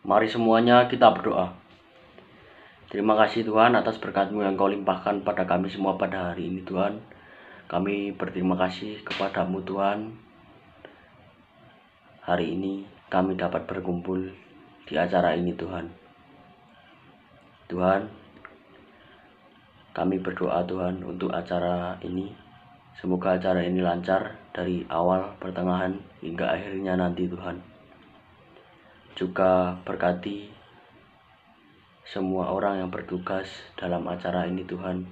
Mari semuanya kita berdoa. Terima kasih Tuhan atas berkat-Mu yang Kau limpahkan pada kami semua pada hari ini Tuhan. Kami berterima kasih kepada-Mu Tuhan. Hari ini kami dapat berkumpul di acara ini Tuhan. Tuhan, kami berdoa Tuhan untuk acara ini. Semoga acara ini lancar dari awal, pertengahan, hingga akhirnya nanti Tuhan. Juga berkati semua orang yang bertugas dalam acara ini Tuhan.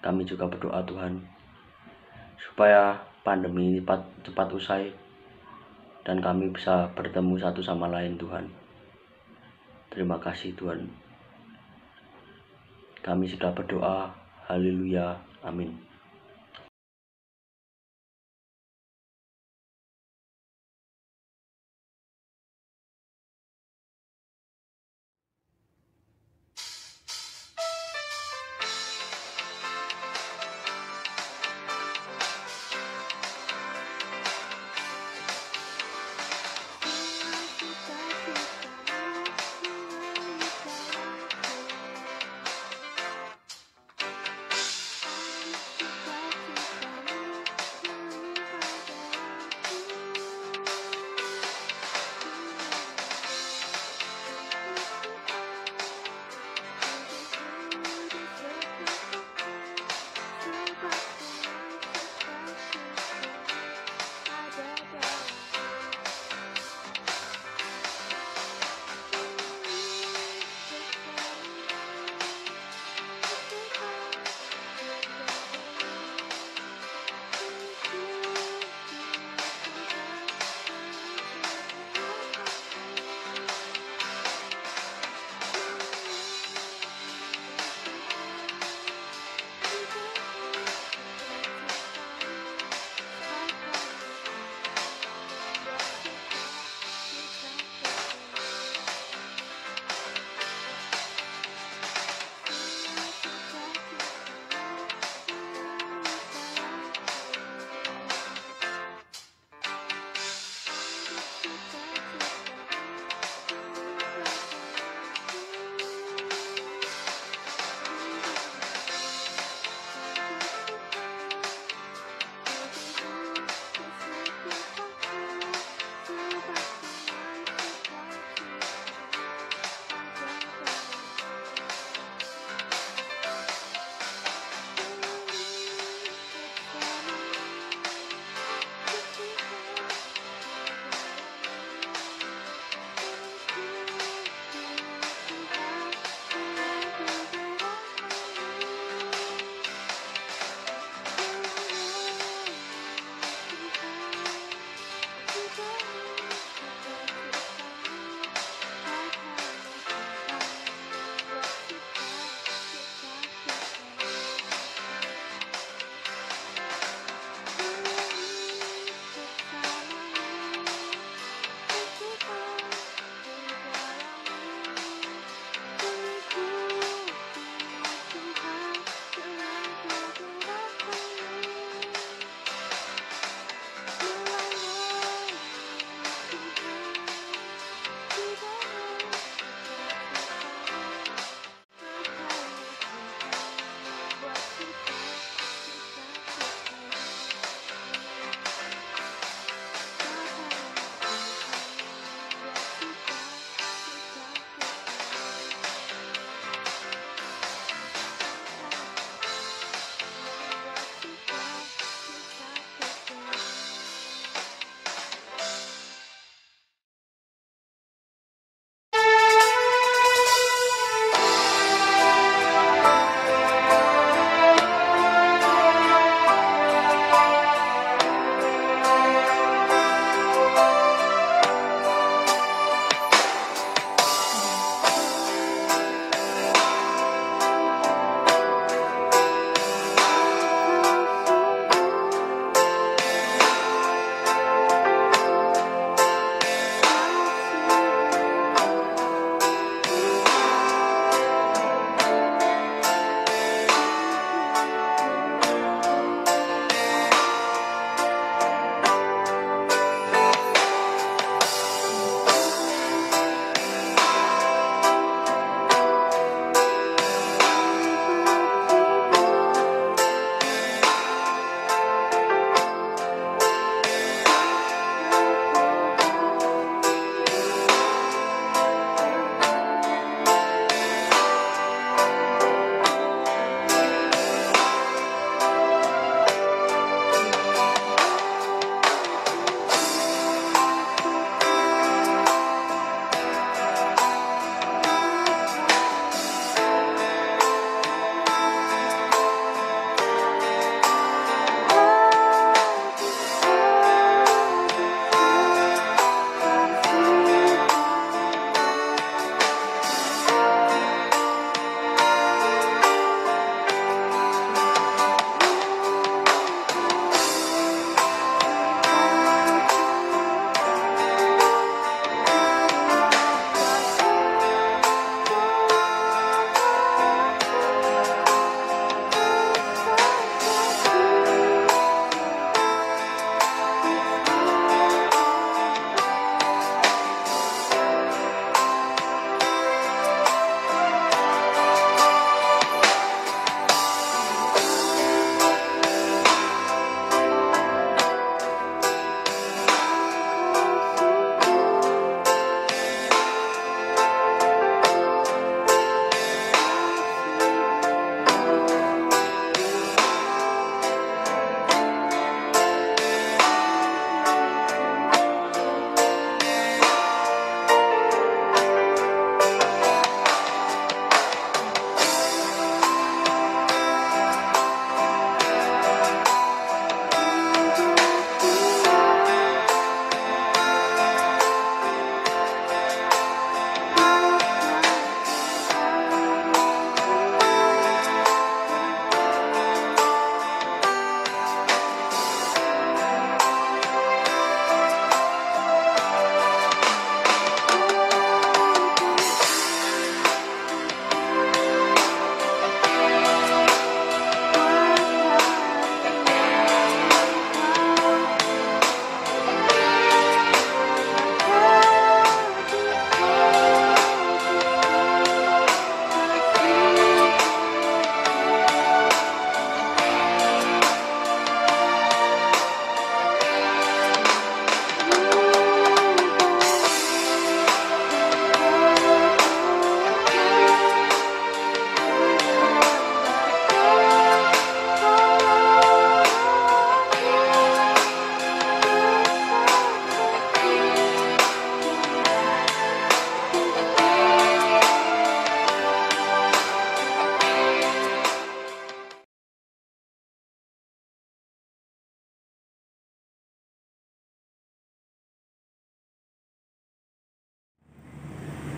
Kami juga berdoa Tuhan, supaya pandemi ini cepat usai dan kami bisa bertemu satu sama lain Tuhan. Terima kasih Tuhan. Kami sudah berdoa. Haleluya. Amin.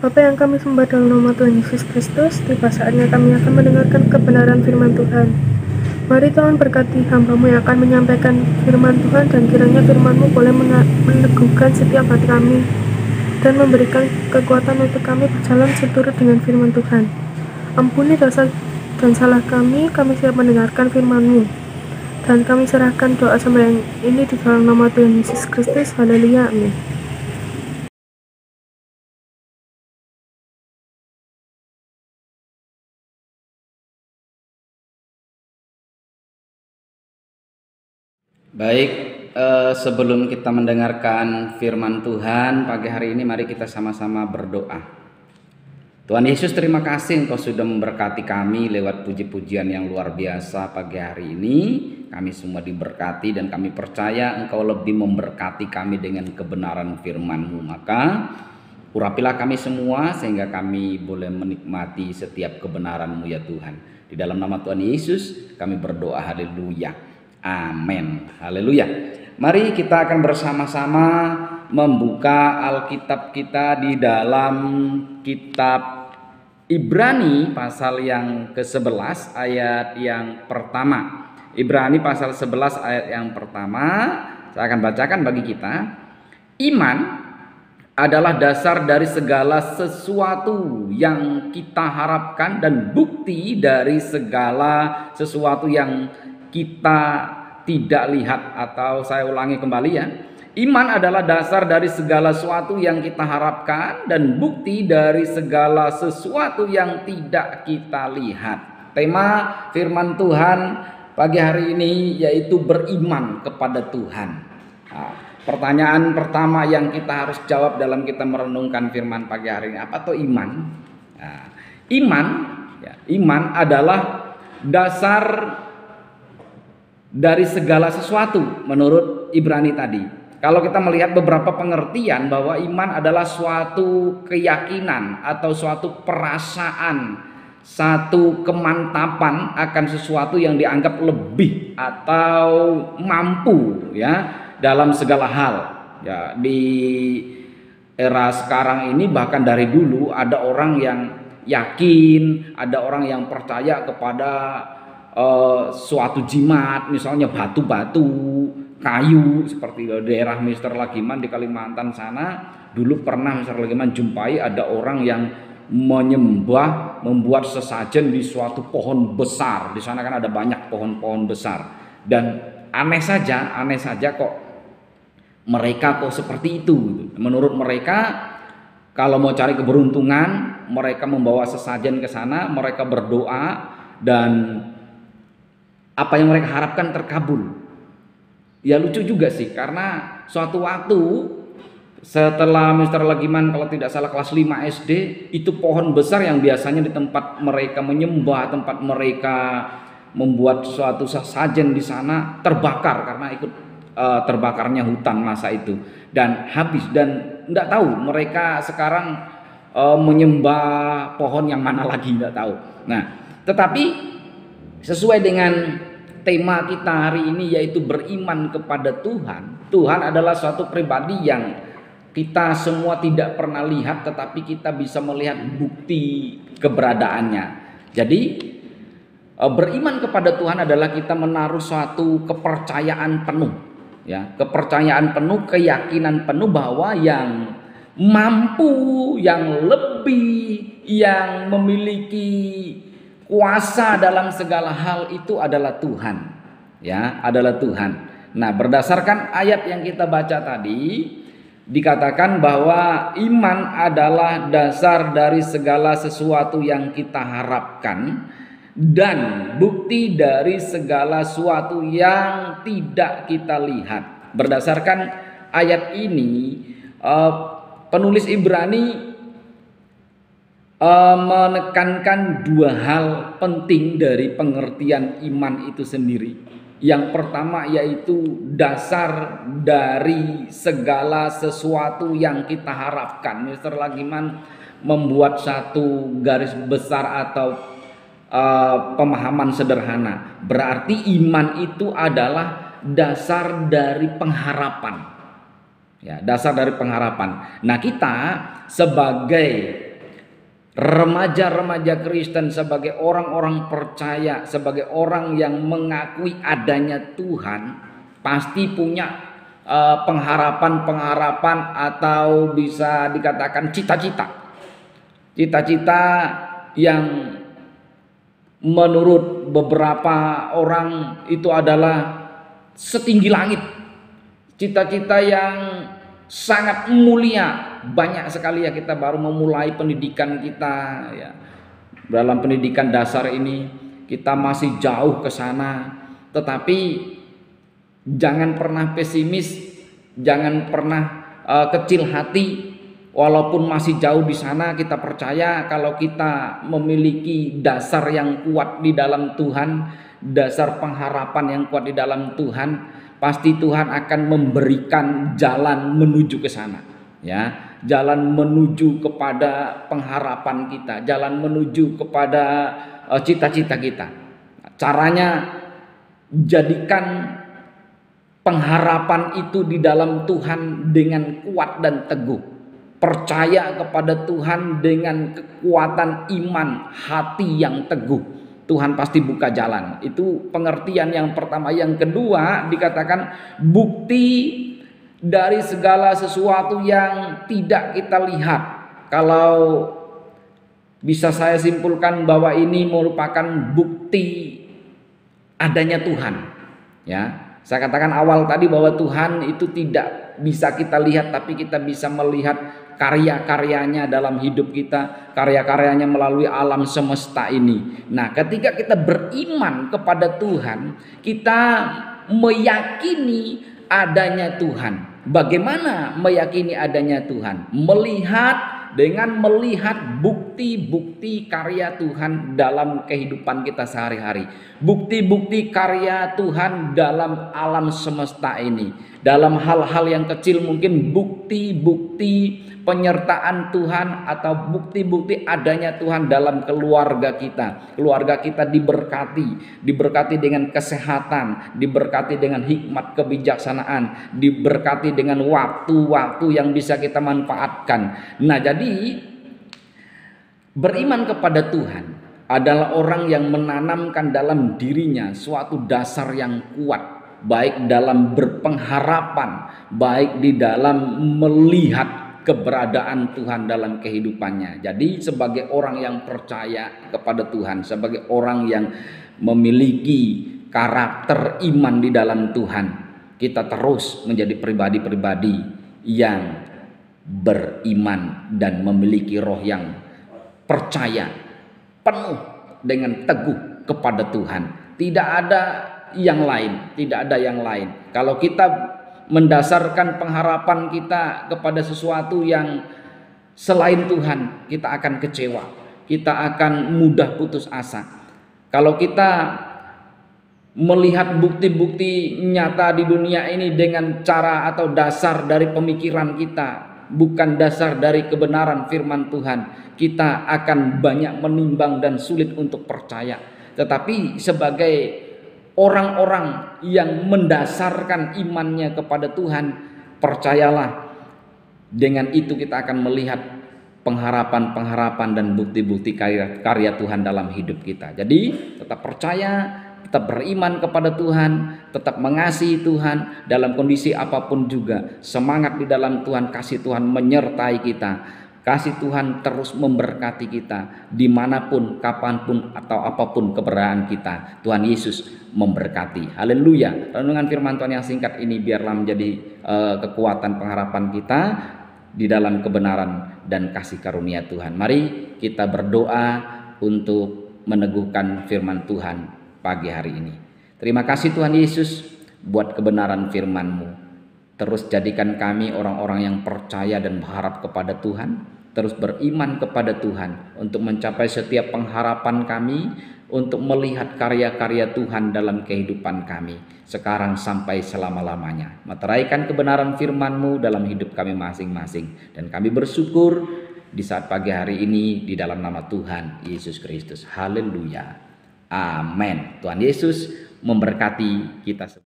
Bapa yang kami sembah dalam nama Tuhan Yesus Kristus, tiba saatnya kami akan mendengarkan kebenaran firman Tuhan. Mari Tuhan berkati hamba-Mu yang akan menyampaikan firman Tuhan, dan kiranya firman-Mu boleh meneguhkan setiap hati kami dan memberikan kekuatan untuk kami berjalan seturut dengan firman Tuhan. Ampuni dosa dan salah kami siap mendengarkan firman-Mu. Dan kami serahkan doa sembahyang ini di dalam nama Tuhan Yesus Kristus. Haleluya, amin. Baik, sebelum kita mendengarkan firman Tuhan pagi hari ini, mari kita sama-sama berdoa. Tuhan Yesus, terima kasih Engkau sudah memberkati kami lewat puji-pujian yang luar biasa pagi hari ini. Kami semua diberkati dan kami percaya Engkau lebih memberkati kami dengan kebenaran firman-Mu. Maka urapilah kami semua sehingga kami boleh menikmati setiap kebenaran-Mu ya Tuhan. Di dalam nama Tuhan Yesus kami berdoa, haleluya. Amin. Haleluya. Mari kita akan bersama-sama membuka Alkitab kita di dalam kitab Ibrani pasal yang ke-11 ayat yang pertama. Ibrani pasal 11 ayat yang pertama. Saya akan bacakan bagi kita. Iman adalah dasar dari segala sesuatu yang kita harapkan dan bukti dari segala sesuatu yang kita tidak lihat. Atau saya ulangi kembali ya, iman adalah dasar dari segala sesuatu yang kita harapkan dan bukti dari segala sesuatu yang tidak kita lihat. Tema firman Tuhan pagi hari ini yaitu beriman kepada Tuhan. Nah, pertanyaan pertama yang kita harus jawab dalam kita merenungkan firman pagi hari ini, apa tuh iman? Nah, iman adalah dasar dari segala sesuatu menurut Ibrani tadi. Kalau kita melihat beberapa pengertian bahwa iman adalah suatu keyakinan atau suatu perasaan, satu kemantapan akan sesuatu yang dianggap lebih atau mampu ya dalam segala hal. Ya, di era sekarang ini bahkan dari dulu ada orang yang yakin, ada orang yang percaya kepada suatu jimat, misalnya batu-batu, kayu, seperti daerah Mr. Lagiman di Kalimantan sana. Dulu pernah Mr. Lagiman jumpai ada orang yang membuat sesajen di suatu pohon besar. Di sana kan ada banyak pohon-pohon besar. Dan aneh saja kok mereka kok seperti itu. Menurut mereka, kalau mau cari keberuntungan, mereka membawa sesajen ke sana, mereka berdoa, dan apa yang mereka harapkan terkabul. Ya lucu juga sih, karena suatu waktu setelah Mr. Lagiman kalau tidak salah kelas 5 SD, itu pohon besar yang biasanya di tempat mereka menyembah, tempat mereka membuat suatu sesajen di sana terbakar karena ikut terbakarnya hutan masa itu, dan habis, dan tidak tahu mereka sekarang menyembah pohon yang mana lagi, tidak tahu. Nah, tetapi sesuai dengan tema kita hari ini yaitu beriman kepada Tuhan. Tuhan adalah suatu pribadi yang kita semua tidak pernah lihat, tetapi kita bisa melihat bukti keberadaannya. Jadi beriman kepada Tuhan adalah kita menaruh suatu kepercayaan penuh, ya, kepercayaan penuh, keyakinan penuh bahwa yang mampu, yang lebih, yang memiliki kuasa dalam segala hal itu adalah Tuhan, ya, adalah Tuhan. Nah, berdasarkan ayat yang kita baca tadi, dikatakan bahwa iman adalah dasar dari segala sesuatu yang kita harapkan dan bukti dari segala sesuatu yang tidak kita lihat. Berdasarkan ayat ini, penulis Ibrani menekankan dua hal penting dari pengertian iman itu sendiri. Yang pertama yaitu dasar dari segala sesuatu yang kita harapkan. Mr. Lagiman membuat satu garis besar atau pemahaman sederhana. Berarti iman itu adalah dasar dari pengharapan. Ya, dasar dari pengharapan. Nah, kita sebagai remaja-remaja Kristen, sebagai orang-orang percaya, sebagai orang yang mengakui adanya Tuhan, pasti punya pengharapan-pengharapan atau bisa dikatakan cita-cita. Cita-cita yang menurut beberapa orang itu adalah setinggi langit. Cita-cita yang sangat mulia. Banyak sekali ya, kita baru memulai pendidikan kita ya. Dalam pendidikan dasar ini kita masih jauh ke sana. Tetapi jangan pernah pesimis, jangan pernah kecil hati. Walaupun masih jauh di sana, kita percaya kalau kita memiliki dasar yang kuat di dalam Tuhan, dasar pengharapan yang kuat di dalam Tuhan, pasti Tuhan akan memberikan jalan menuju ke sana, ya, jalan menuju kepada pengharapan kita, jalan menuju kepada cita-cita kita. Caranya, jadikan pengharapan itu di dalam Tuhan dengan kuat dan teguh. Percaya kepada Tuhan dengan kekuatan iman hati yang teguh. Tuhan pasti buka jalan. Itu pengertian yang pertama. Yang kedua dikatakan bukti dari segala sesuatu yang tidak kita lihat. Kalau bisa saya simpulkan bahwa ini merupakan bukti adanya Tuhan. Ya, saya katakan awal tadi bahwa Tuhan itu tidak bisa kita lihat, tapi kita bisa melihat karya-karyanya dalam hidup kita, karya-karyanya melalui alam semesta ini. Nah, ketika kita beriman kepada Tuhan, kita meyakini adanya Tuhan. Bagaimana meyakini adanya Tuhan? Dengan melihat bukti-bukti karya Tuhan dalam kehidupan kita sehari-hari. Bukti-bukti karya Tuhan dalam alam semesta ini. Dalam hal-hal yang kecil mungkin bukti-bukti penyertaan Tuhan atau bukti-bukti adanya Tuhan dalam keluarga kita. Keluarga kita diberkati dengan kesehatan, diberkati dengan hikmat kebijaksanaan, diberkati dengan waktu-waktu yang bisa kita manfaatkan. Nah, jadi beriman kepada Tuhan adalah orang yang menanamkan dalam dirinya suatu dasar yang kuat, baik dalam berpengharapan, baik di dalam melihat keberadaan Tuhan dalam kehidupannya. Jadi sebagai orang yang percaya kepada Tuhan, sebagai orang yang memiliki karakter iman di dalam Tuhan, kita terus menjadi pribadi-pribadi yang beriman dan memiliki roh yang percaya penuh dengan teguh kepada Tuhan. Tidak ada yang lain, tidak ada yang lain. Kalau kita mendasarkan pengharapan kita kepada sesuatu yang selain Tuhan, kita akan kecewa, kita akan mudah putus asa. Kalau kita melihat bukti-bukti nyata di dunia ini dengan cara atau dasar dari pemikiran kita, bukan dasar dari kebenaran firman Tuhan, kita akan banyak menimbang dan sulit untuk percaya. Tetapi sebagai orang-orang yang mendasarkan imannya kepada Tuhan, percayalah, dengan itu kita akan melihat pengharapan-pengharapan dan bukti-bukti karya Tuhan dalam hidup kita. Jadi tetap percaya, tetap beriman kepada Tuhan, tetap mengasihi Tuhan dalam kondisi apapun juga. Semangat di dalam Tuhan, kasih Tuhan menyertai kita. Kasih Tuhan terus memberkati kita dimanapun, kapanpun, atau apapun keberadaan kita. Tuhan Yesus memberkati. Haleluya. Renungan firman Tuhan yang singkat ini biarlah menjadi kekuatan pengharapan kita di dalam kebenaran dan kasih karunia Tuhan. Mari kita berdoa untuk meneguhkan firman Tuhan pagi hari ini. Terima kasih Tuhan Yesus buat kebenaran firman-Mu. Terus jadikan kami orang-orang yang percaya dan berharap kepada Tuhan, terus beriman kepada Tuhan untuk mencapai setiap pengharapan kami, untuk melihat karya-karya Tuhan dalam kehidupan kami sekarang sampai selama-lamanya. Meteraikan kebenaran firman-Mu dalam hidup kami masing-masing, dan kami bersyukur di saat pagi hari ini di dalam nama Tuhan Yesus Kristus. Haleluya. Amin. Tuhan Yesus memberkati kita semua.